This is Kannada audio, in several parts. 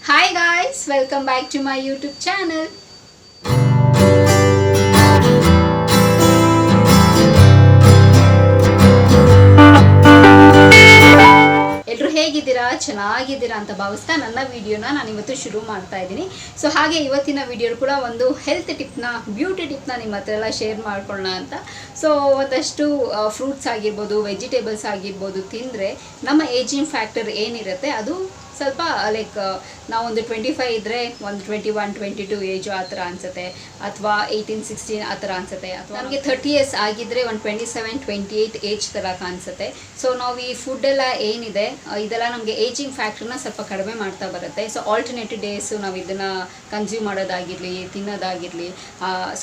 Hi guys, welcome back to my YouTube channel. ಎಲ್ಲರೂ ಹೇಗಿದ್ದೀರಾ, ಚೆನ್ನಾಗಿದ್ದೀರಾ ಅಂತ ಭಾವಿಸ್ತಾ ನನ್ನ ವಿಡಿಯೋನ ನಾನು ಇವತ್ತು ಶುರು ಮಾಡ್ತಾ ಇದ್ದೀನಿ. ಸೊ ಹಾಗೆ ಇವತ್ತಿನ ವಿಡಿಯೋ ಕೂಡ ಒಂದು ಹೆಲ್ತ್ ಟಿಪ್ನ, ಬ್ಯೂಟಿ ಟಿಪ್ನ ನಿಮ್ಮ ಹತ್ರ ಎಲ್ಲ ಶೇರ್ ಮಾಡ್ಕೊಳ್ಳೋಣ ಅಂತ. ಸೊ ಒಂದಷ್ಟು ಫ್ರೂಟ್ಸ್ ಆಗಿರ್ಬೋದು, ವೆಜಿಟೇಬಲ್ಸ್ ಆಗಿರ್ಬೋದು ತಿಂದರೆ ನಮ್ಮ ಏಜಿಂಗ್ ಫ್ಯಾಕ್ಟರ್ ಏನಿರುತ್ತೆ ಅದು ಸ್ವಲ್ಪ ಲೈಕ್ ನಾವೊಂದು 25 ಇದ್ದರೆ ಒಂದು 21, 22 ಏಜು ಆ ಥರ ಅನಿಸುತ್ತೆ, ಅಥವಾ 18, 16 ಆ ಥರ ಅನಿಸುತ್ತೆ, ಅಥವಾ ನಮಗೆ 30 ಇಯರ್ಸ್ ಆಗಿದ್ದರೆ ಒಂದು 27, 28 ಏಜ್ ಥರ ಕಾಣಿಸುತ್ತೆ. ಸೊ ನಾವು ಈ ಫುಡ್ಡೆಲ್ಲ ಏನಿದೆ ಇದೆಲ್ಲ ನಮಗೆ ಏಜಿಂಗ್ ಫ್ಯಾಕ್ಟ್ರನ್ನ ಸ್ವಲ್ಪ ಕಡಿಮೆ ಮಾಡ್ತಾ ಬರುತ್ತೆ. ಸೊ ಆಲ್ಟರ್ನೇಟಿವ್ ಡೇಸು ನಾವು ಇದನ್ನು ಕನ್ಸ್ಯೂಮ್ ಮಾಡೋದಾಗಿರಲಿ, ತಿನ್ನೋದಾಗಿರಲಿ,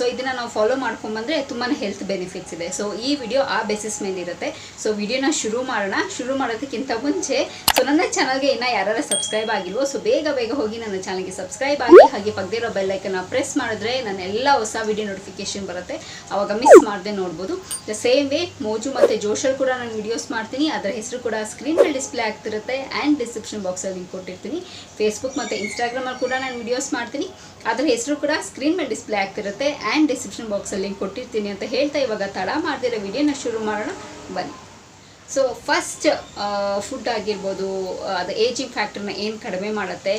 ಸೊ ಇದನ್ನು ನಾವು ಫಾಲೋ ಮಾಡ್ಕೊಂಬಂದರೆ ತುಂಬಾ ಹೆಲ್ತ್ ಬೆನಿಫಿಟ್ಸ್ ಇದೆ. ಸೊ ಈ ವಿಡಿಯೋ ಆ ಬೇಸಿಸ್ ಮೇಲೆ ಇರುತ್ತೆ. ಸೊ ವಿಡಿಯೋನ ಶುರು ಮಾಡೋದಕ್ಕಿಂತ ಮುಂಚೆ ಸೊ ನನ್ನ ಚಾನಲ್ಗೆ ಇನ್ನೂ ಯಾರು ಸಬ್ಸ್ಕ್ರೈಬ್ ಆಗಿಲ್ವೋ ಸೊ ಬೇಗ ಹೋಗಿ ನನ್ನ ಚಾನಲ್ಗೆ ಸಬ್ಸ್ಕ್ರೈಬ್ ಆಗಿ, ಹಾಗೆ ಪಕ್ಕದಿರೋ ಬೆಲ್ ಐಕನ್ನ ಪ್ರೆಸ್ ಮಾಡಿದ್ರೆ ನನ್ನ ಎಲ್ಲ ಹೊಸ ವಿಡಿಯೋ ನೋಟಿಫಿಕೇಶನ್ ಬರುತ್ತೆ, ಆವಾಗ ಮಿಸ್ ಮಾಡದೆ ನೋಡ್ಬೋದು. ದ ಸೇಮ್ ವೇ ಮೋಜು ಮತ್ತು ಜೋಶಲ್ಲಿ ಕೂಡ ನಾನು ವಿಡಿಯೋಸ್ ಮಾಡ್ತೀನಿ, ಅದರ ಹೆಸರು ಕೂಡ ಸ್ಕ್ರೀನ್ ಮೇಲೆ ಡಿಸ್ಪ್ಲೇ ಆಗ್ತಿರುತ್ತೆ ಆ್ಯಂಡ್ ಡಿಸ್ಕ್ರಿಪ್ಷನ್ ಬಾಕ್ಸಲ್ಲಿ ಲಿಂಕ್ ಕೊಟ್ಟಿರ್ತೀನಿ. ಫೇಸ್ಬುಕ್ ಮತ್ತು ಇನ್ಸ್ಟಾಗ್ರಾಮಲ್ಲಿ ಕೂಡ ನಾನು ವಿಡಿಯೋಸ್ ಮಾಡ್ತೀನಿ, ಅದರ ಹೆಸರು ಕೂಡ ಸ್ಕ್ರೀನ್ ಮೇಲೆ ಡಿಸ್ಪ್ಲೇ ಆಗ್ತಿರುತ್ತೆ ಆ್ಯಂಡ್ ಡಿಸ್ಕ್ರಿಪ್ಷನ್ ಬಾಕ್ಸಲ್ಲಿ ಲಿಂಕ್ ಕೊಟ್ಟಿರ್ತೀನಿ ಅಂತ ಹೇಳ್ತಾ ಇವಾಗ ತಡ ಮಾಡ್ದಿರೋ ವಿಡಿಯೋನ ಶುರು ಮಾಡೋಣ ಬನ್ನಿ. ಸೊ ಫಸ್ಟ್ ಫುಡ್ ಆಗಿರ್ಬೋದು, ಅದು ಏಜಿಂಗ್ ಫ್ಯಾಕ್ಟ್ರನ್ನ ಏನು ಕಡಿಮೆ ಮಾಡುತ್ತೆ,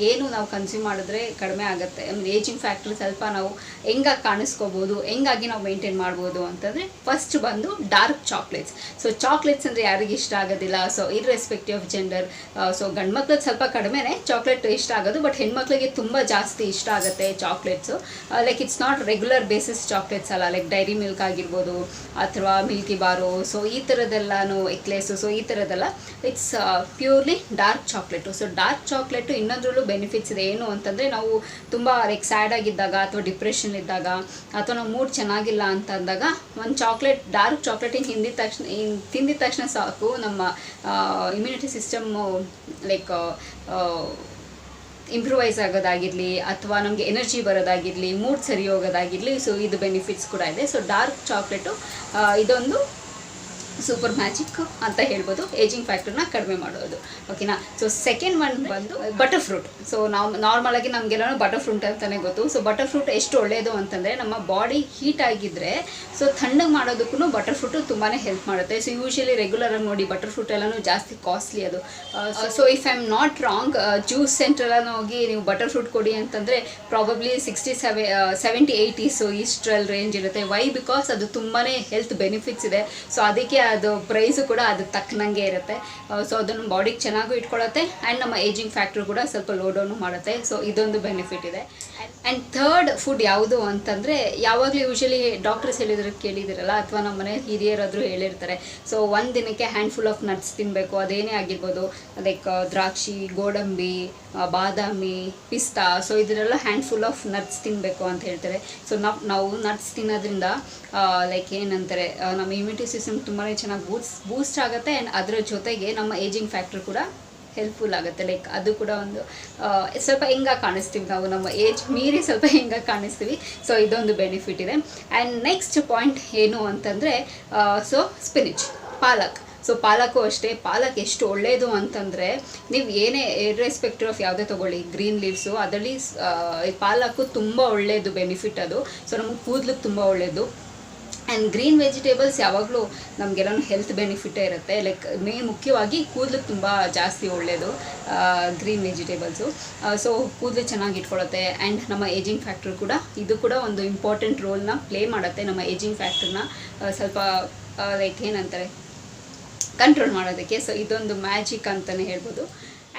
ಏನು ನಾವು ಕನ್ಸ್ಯೂಮ್ ಮಾಡಿದ್ರೆ ಕಡಿಮೆ ಆಗುತ್ತೆ, ಆಮೇಲೆ ಏಜಿಂಗ್ ಫ್ಯಾಕ್ಟ್ರ್ ಸ್ವಲ್ಪ ನಾವು ಹೆಂಗಾಗಿ ಕಾಣಿಸ್ಕೋಬೋದು, ಹೆಂಗಾಗಿ ನಾವು ಮೇಂಟೈನ್ ಮಾಡ್ಬೋದು ಅಂತಂದರೆ ಫಸ್ಟ್ ಬಂದು ಡಾರ್ಕ್ ಚಾಕ್ಲೇಟ್ಸ್. ಸೊ ಚಾಕ್ಲೇಟ್ಸ್ ಅಂದರೆ ಯಾರಿಗೆ ಇಷ್ಟ ಆಗೋದಿಲ್ಲ, so irrespective of gender. So ಗಂಡು ಮಕ್ಳಿಗೆ ಸ್ವಲ್ಪ ಕಡಿಮೆನೇ ಚಾಕ್ಲೇಟ್ ಇಷ್ಟ ಆಗೋದು, ಬಟ್ ಹೆಣ್ಮಕ್ಳಿಗೆ ತುಂಬ ಜಾಸ್ತಿ ಇಷ್ಟ ಆಗುತ್ತೆ chocolates. Like it's not regular basis chocolates ಅಲ್ಲ, ಲೈಕ್ ಡೈರಿ ಮಿಲ್ಕ್ ಆಗಿರ್ಬೋದು ಅಥವಾ ಮಿಲ್ಕಿ ಬಾರು, ಸೊ ಈ ಥರದ್ದೆಲ್ಲನೂ ಎಕ್ಲೇಸು, ಸೊ ಈ ಥರದ್ದೆಲ್ಲ it's purely dark chocolate. So dark chocolate ಇನ್ನೊಂದರಲ್ಲೂ ಬೆನಿಫಿಟ್ಸ್ ಇದೆ. ಏನು ಅಂತಂದರೆ ನಾವು ತುಂಬ ಲೈಕ್ ಸ್ಯಾಡ್ ಆಗಿದ್ದಾಗ ಅಥವಾ ಡಿಪ್ರೆಷನ್ ಇದ್ದಾಗ ಅಥವಾ ನಾವು ಮೂಡ್ ಚೆನ್ನಾಗಿಲ್ಲ ಅಂತ ಅಂದಾಗ ಒಂದು ಡಾರ್ಕ್ ಚಾಕ್ಲೇಟ್ ತಿಂದಿದ ತಕ್ಷಣ ಸಾಕು ನಮ್ಮ ಇಮ್ಯುನಿಟಿ ಸಿಸ್ಟಮ್ಮು ಲೈಕ್ ಇಂಪ್ರೂವೈಸ್ ಆಗೋದಾಗಿರಲಿ ಅಥವಾ ನಮಗೆ ಎನರ್ಜಿ ಬರೋದಾಗಿರಲಿ, ಮೂಡ್ ಸರಿ ಹೋಗೋದಾಗಿರಲಿ, ಸೊ ಇದು ಬೆನಿಫಿಟ್ಸ್ ಕೂಡ ಇದೆ. ಸೊ ಡಾರ್ಕ್ ಚಾಕ್ಲೇಟು ಇದೊಂದು ಸೂಪರ್ ಮ್ಯಾಜಿಕ್ ಅಂತ ಹೇಳ್ಬೋದು ಏಜಿಂಗ್ ಫ್ಯಾಕ್ಟರ್ನ ಕಡಿಮೆ ಮಾಡೋದು. ಓಕೆನಾ. ಸೊ ಸೆಕೆಂಡ್ ಒನ್ ಬಂದು ಬಟರ್ ಫ್ರೂಟ್. ಸೊ ನಾವು ನಾರ್ಮಲಾಗಿ ನಮಗೆಲ್ಲ ಬಟರ್ ಫ್ರೂಟ್ ಅಂತಲೇ ಗೊತ್ತು. ಸೊ ಬಟರ್ ಫ್ರೂಟ್ ಎಷ್ಟು ಒಳ್ಳೆಯದು ಅಂತಂದರೆ ನಮ್ಮ ಬಾಡಿ ಹೀಟ್ ಆಗಿದ್ದರೆ ಸೊ ತಣ್ಣಗೆ ಮಾಡೋದಕ್ಕೂ ಬಟರ್ ಫ್ರೂಟು ತುಂಬಾ ಹೆಲ್ಪ್ ಮಾಡುತ್ತೆ. ಸೊ ಯೂಶಲಿ ರೆಗ್ಯುಲರಾಗಿ ನೋಡಿ ಬಟರ್ ಫ್ರೂಟ್ ಎಲ್ಲನೂ ಜಾಸ್ತಿ ಕಾಸ್ಟ್ಲಿ ಅದು. So if I am not wrong, juice ಸೆಂಟ್ರೆಲ್ಲ ಹೋಗಿ ನೀವು ಬಟರ್ ಫ್ರೂಟ್ ಕೊಡಿ ಅಂತಂದರೆ ಪ್ರಾಬಬ್ಲಿ 70-80 ಸೊ ಇಷ್ಟರಲ್ಲಿ ರೇಂಜ್ ಇರುತ್ತೆ. ವೈ? ಬಿಕಾಸ್ ಅದು ತುಂಬಾ ಹೆಲ್ತ್ ಬೆನಿಫಿಟ್ಸ್ ಇದೆ. ಸೊ ಅದಕ್ಕೆ ಅದು ಪ್ರೈಸು ಕೂಡ ಅದು ತಕ್ಕನಂಗೆ ಇರುತ್ತೆ. ಸೊ ಅದನ್ನು ಬಾಡಿಗೆ ಚೆನ್ನಾಗೂ ಇಟ್ಕೊಳ್ಳುತ್ತೆ ಆ್ಯಂಡ್ ನಮ್ಮ ಏಜಿಂಗ್ ಫ್ಯಾಕ್ಟ್ರ್ ಕೂಡ ಸ್ವಲ್ಪ ಲೋ ಡೌನು ಮಾಡುತ್ತೆ. ಸೊ ಇದೊಂದು ಬೆನಿಫಿಟ್ ಇದೆ. ಆ್ಯಂಡ್ ಥರ್ಡ್ ಫುಡ್ ಯಾವುದು ಅಂತಂದರೆ, ಯಾವಾಗಲೂ ಯೂಶಲಿ ಡಾಕ್ಟರ್ಸ್ ಕೇಳಿದಿರಲ್ಲ ಅಥವಾ ನಮ್ಮ ಮನೆ ಹಿರಿಯರಾದರೂ ಹೇಳಿರ್ತಾರೆ, ಸೊ ಒಂದು ದಿನಕ್ಕೆ ಹ್ಯಾಂಡ್ಫುಲ್ ಆಫ್ ನಟ್ಸ್ ತಿನ್ನಬೇಕು. ಅದೇನೇ ಆಗಿರ್ಬೋದು, ಲೈಕ್ ದ್ರಾಕ್ಷಿ, ಗೋಡಂಬಿ, ಬಾದಾಮಿ, ಪಿಸ್ತಾ, ಸೊ ಇದರೆಲ್ಲ ಹ್ಯಾಂಡ್ಫುಲ್ ಆಫ್ ನಟ್ಸ್ ತಿನ್ನಬೇಕು ಅಂತ ಹೇಳ್ತಾರೆ. ಸೊ ನಾವು ನಟ್ಸ್ ತಿನ್ನೋದ್ರಿಂದ ಲೈಕ್ ಏನಂತಾರೆ, ನಮ್ಮ ಇಮ್ಯುನಿಟಿ ಸಿಸ್ಟಮ್ ತುಂಬಾ ಚೆನ್ನಾಗಿ ಬೂಸ್ಟ್ ಆಗುತ್ತೆ ಆ್ಯಂಡ್ ಅದರ ಜೊತೆಗೆ ನಮ್ಮ ಏಜಿಂಗ್ ಫ್ಯಾಕ್ಟ್ರ್ ಕೂಡ ಹೆಲ್ಪ್ಫುಲ್ ಆಗುತ್ತೆ. ಲೈಕ್ ಅದು ಕೂಡ ಒಂದು ಸ್ವಲ್ಪ ಹೆಂಗಾಗಿ ಕಾಣಿಸ್ತೀವಿ, ನಾವು ನಮ್ಮ ಏಜ್ ಮೀರಿ ಸ್ವಲ್ಪ ಹೆಂಗಾಗಿ ಕಾಣಿಸ್ತೀವಿ. ಸೊ ಇದೊಂದು ಬೆನಿಫಿಟ್ ಇದೆ. ಆ್ಯಂಡ್ ನೆಕ್ಸ್ಟ್ ಪಾಯಿಂಟ್ ಏನು ಅಂತಂದರೆ ಸೊ ಸ್ಪಿನಿಚ್, ಪಾಲಕ್. ಸೊ ಪಾಲಕು ಅಷ್ಟೇ, ಪಾಲಕ್ ಎಷ್ಟು ಒಳ್ಳೆಯದು ಅಂತಂದರೆ ನೀವು ಏನೇ ಇರ್ರೆಸ್ಪೆಕ್ಟಿವ್ ಆಫ್ ಯಾವುದೇ ತೊಗೊಳ್ಳಿ, ಗ್ರೀನ್ ಲೀವ್ಸು ಅದರಲ್ಲಿ ಪಾಲಕು ತುಂಬ ಒಳ್ಳೆಯದು ಬೆನಿಫಿಟ್ ಅದು. ಸೊ ನಮಗೆ ಕೂದಲಿಗೆ ತುಂಬ ಒಳ್ಳೆಯದು. ಆ್ಯಂಡ್ ಗ್ರೀನ್ ವೆಜಿಟೇಬಲ್ಸ್ ಯಾವಾಗಲೂ ನಮಗೆಲ್ಲನೂ ಹೆಲ್ತ್ ಬೆನಿಫಿಟೇ ಇರುತ್ತೆ. ಲೈಕ್ ಮುಖ್ಯವಾಗಿ ಕೂದಲಿಗೆ ತುಂಬ ಜಾಸ್ತಿ ಒಳ್ಳೆಯದು ಗ್ರೀನ್ ವೆಜಿಟೇಬಲ್ಸು. ಸೊ ಕೂದಲು ಚೆನ್ನಾಗಿ ಇಟ್ಕೊಳ್ಳುತ್ತೆ ಆ್ಯಂಡ್ ನಮ್ಮ ಏಜಿಂಗ್ ಫ್ಯಾಕ್ಟ್ರ್ ಕೂಡ ಇದು ಕೂಡ ಒಂದು ಇಂಪಾರ್ಟೆಂಟ್ ರೋಲ್ನ ಪ್ಲೇ ಮಾಡುತ್ತೆ ನಮ್ಮ ಏಜಿಂಗ್ ಫ್ಯಾಕ್ಟ್ರನ್ನ ಸ್ವಲ್ಪ ಲೈಕ್ ಏನಂತಾರೆ ಕಂಟ್ರೋಲ್ ಮಾಡೋದಕ್ಕೆ. ಸೊ ಇದೊಂದು ಮ್ಯಾಜಿಕ್ ಅಂತಲೇ ಹೇಳ್ಬೋದು.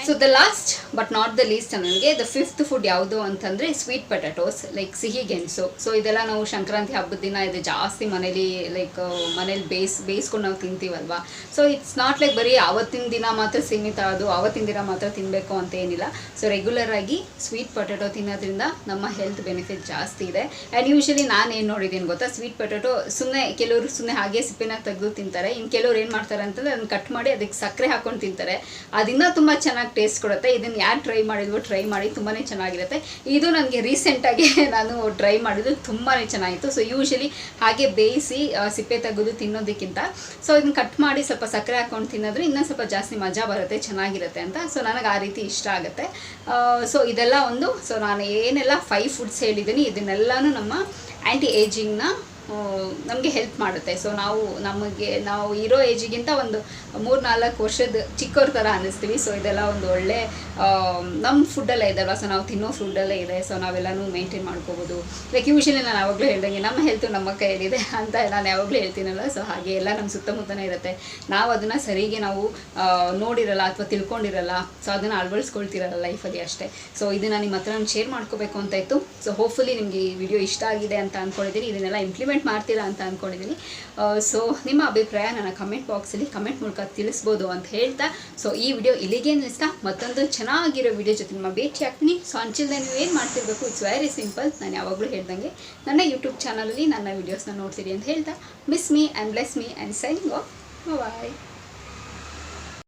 So the last but not the least ನನಗೆ ದ ಫಿಫ್ತ್ ಫುಡ್ ಯಾವುದು ಅಂತಂದರೆ ಸ್ವೀಟ್ ಪೊಟ್ಯಾಟೋಸ್, ಲೈಕ್ ಸಿಹಿ ಗೆಣಸು. ಸೊ ಇದೆಲ್ಲ ನಾವು ಸಂಕ್ರಾಂತಿ ಹಬ್ಬದ ದಿನ ಇದು ಜಾಸ್ತಿ ಮನೇಲಿ ಬೇಯಿಸ್ಕೊಂಡು ನಾವು ತಿಂತೀವಲ್ವಾ. ಸೊ ಇಟ್ಸ್ ನಾಟ್ ಲೈಕ್ ಬರೀ ಆವತ್ತಿನ ದಿನ ಮಾತ್ರ ಸೀಮಿತ, ಅದು ಆವತ್ತಿನ ದಿನ ಮಾತ್ರ ತಿನ್ನಬೇಕು ಅಂತ ಏನಿಲ್ಲ. ಸೊ ರೆಗ್ಯುಲರಾಗಿ ಸ್ವೀಟ್ ಪೊಟ್ಯಾಟೋ ತಿನ್ನೋದ್ರಿಂದ ನಮ್ಮ ಹೆಲ್ತ್ ಬೆನಿಫಿಟ್ ಜಾಸ್ತಿ ಇದೆ. ಆ್ಯಂಡ್ ಯೂಶಲಿ ನಾನು ಏನು ನೋಡಿದ್ದೀನಿ ಗೊತ್ತಾ, ಸ್ವೀಟ್ ಪೊಟ್ಯಾಟೋ ಕೆಲವರು ಸುಮ್ಮನೆ ಹಾಗೆ ಸಿಪ್ಪಿನ ತೆಗೆದು ತಿಂತಾರೆ, ಇನ್ನು ಕೆಲವ್ರು ಏನು ಮಾಡ್ತಾರೆ ಅಂತಂದರೆ ಅದನ್ನು ಕಟ್ ಮಾಡಿ ಅದಕ್ಕೆ ಸಕ್ಕರೆ ಹಾಕ್ಕೊಂಡು ತಿಂತಾರೆ. ಅದನ್ನ ತುಂಬ ಚೆನ್ನಾಗಿ ಟೇಸ್ಟ್ ಕೊಡುತ್ತೆ. ಇದನ್ನು ಯಾರು ಟ್ರೈ ಮಾಡಿದ್ವೋ ಟ್ರೈ ಮಾಡಿ, ತುಂಬಾ ಚೆನ್ನಾಗಿರುತ್ತೆ. ಇದು ನನಗೆ ರೀಸೆಂಟಾಗಿ ನಾನು ಟ್ರೈ ಮಾಡಿದ್ದು ತುಂಬಾ ಚೆನ್ನಾಗಿತ್ತು. ಸೊ ಯೂಶಲಿ ಹಾಗೆ ಬೇಯಿಸಿ ಸಿಪ್ಪೆ ತೆಗೆದು ತಿನ್ನೋದಕ್ಕಿಂತ ಸೊ ಇದನ್ನು ಕಟ್ ಮಾಡಿ ಸ್ವಲ್ಪ ಸಕ್ಕರೆ ಹಾಕ್ಕೊಂಡು ತಿನ್ನೋದ್ರೆ ಇನ್ನೂ ಸ್ವಲ್ಪ ಜಾಸ್ತಿ ಮಜಾ ಬರುತ್ತೆ, ಚೆನ್ನಾಗಿರುತ್ತೆ ಅಂತ. ಸೊ ನನಗೆ ಆ ರೀತಿ ಇಷ್ಟ ಆಗುತ್ತೆ. ಸೊ ಇದೆಲ್ಲ ಒಂದು, ಸೊ ನಾನು ಏನೆಲ್ಲ 5 ಫುಡ್ಸ್ ಹೇಳಿದ್ದೀನಿ ಇದನ್ನೆಲ್ಲನೂ ನಮ್ಮ ಆ್ಯಂಟಿ ಏಜಿಂಗ್ನ ನಮಗೆ ಹೆಲ್ಪ್ ಮಾಡುತ್ತೆ. ಸೊ ನಾವು ಇರೋ ಏಜಿಗಿಂತ ಒಂದು 3-4 ವರ್ಷದ ಚಿಕ್ಕವ್ರ ಥರ ಅನ್ನಿಸ್ತೀವಿ. ಸೊ ಇದೆಲ್ಲ ಒಂದು ಒಳ್ಳೆ ನಮ್ಮ ಫುಡ್ಡಲ್ಲೇ ಇದಲ್ವ, ಸೊ ನಾವು ತಿನ್ನೋ ಫುಡ್ಡಲ್ಲೇ ಇದೆ. ಸೊ ನಾವೆಲ್ಲನೂ ಮೇಂಟೈನ್ ಮಾಡ್ಕೋಬೋದು. ಲೈಕ್ ಯೂಶಲಿ ನಾನು ಯಾವಾಗಲೂ ಹೇಳ್ದಂಗೆ ನಮ್ಮ ಹೆಲ್ತು ನಮ್ಮ ಕೈಯಲ್ಲಿದೆ ಅಂತ ನಾನು ಯಾವಾಗಲೂ ಹೇಳ್ತೀನಲ್ಲ. ಸೊ ಹಾಗೆ ಎಲ್ಲ ನಮ್ಮ ಸುತ್ತಮುತ್ತನೇ ಇರುತ್ತೆ. ನಾವು ಅದನ್ನು ಸರಿಗೆ ನಾವು ನೋಡಿರಲ್ಲ ಅಥವಾ ತಿಳ್ಕೊಂಡಿರಲ್ಲ. ಸೊ ಅದನ್ನು ಅಳವಡಿಸ್ಕೊಳ್ತಿರಲ್ಲ ಲೈಫಲ್ಲಿ ಅಷ್ಟೇ. ಸೊ ಇದನ್ನು ನಿಮ್ಮ ಹತ್ರ ನಾನು ಶೇರ್ ಮಾಡ್ಕೋಬೇಕು ಅಂತ ಇತ್ತು. ಸೊ ಹೋಪ್ಫುಲಿ ನಿಮಗೆ ಈ ವಿಡಿಯೋ ಇಷ್ಟ ಆಗಿದೆ ಅಂತ ಅಂದ್ಕೊಂಡಿದ್ದೀನಿ. ಇದನ್ನೆಲ್ಲ ಇಂಪ್ಲಿಮೆಂಟ್ ಮಾಡ್ತೀರಾ ಅಂತ ಅಂದ್ಕೊಂಡಿದ್ದೀನಿ. ಸೊ ನಿಮ್ಮ ಅಭಿಪ್ರಾಯ ನನ್ನ ಕಮೆಂಟ್ ಬಾಕ್ಸಲ್ಲಿ ಕಮೆಂಟ್ ಮೂಲಕ ತಿಳಿಸ್ಬೋದು ಅಂತ ಹೇಳ್ತಾ, ಸೊ ಈ ವಿಡಿಯೋ ಇಲ್ಲಿಗೆ ನಿಲ್ಲಿಸ್ತಾ ಮತ್ತೊಂದು ಚೆನ್ನಾಗಿರೋ ವಿಡಿಯೋ ಜೊತೆ ನಿಮ್ಮ ಭೇಟಿ ಆಗ್ತೀನಿ. ಸೊ ಅಂಚಿಲ್ದೆ ನೀವು ಏನು ಮಾಡ್ತಿರ್ಬೇಕು, ಇಟ್ಸ್ ವೆರಿ ಸಿಂಪಲ್. ನಾನು ಯಾವಾಗಲೂ ಹೇಳ್ದಂಗೆ ನನ್ನ ಯೂಟ್ಯೂಬ್ ಚಾನಲಲ್ಲಿ ನನ್ನ ವೀಡಿಯೋಸ್ನ ನೋಡ್ತೀರಿ ಅಂತ ಹೇಳ್ತಾ, miss me and bless me and signing off. Bye.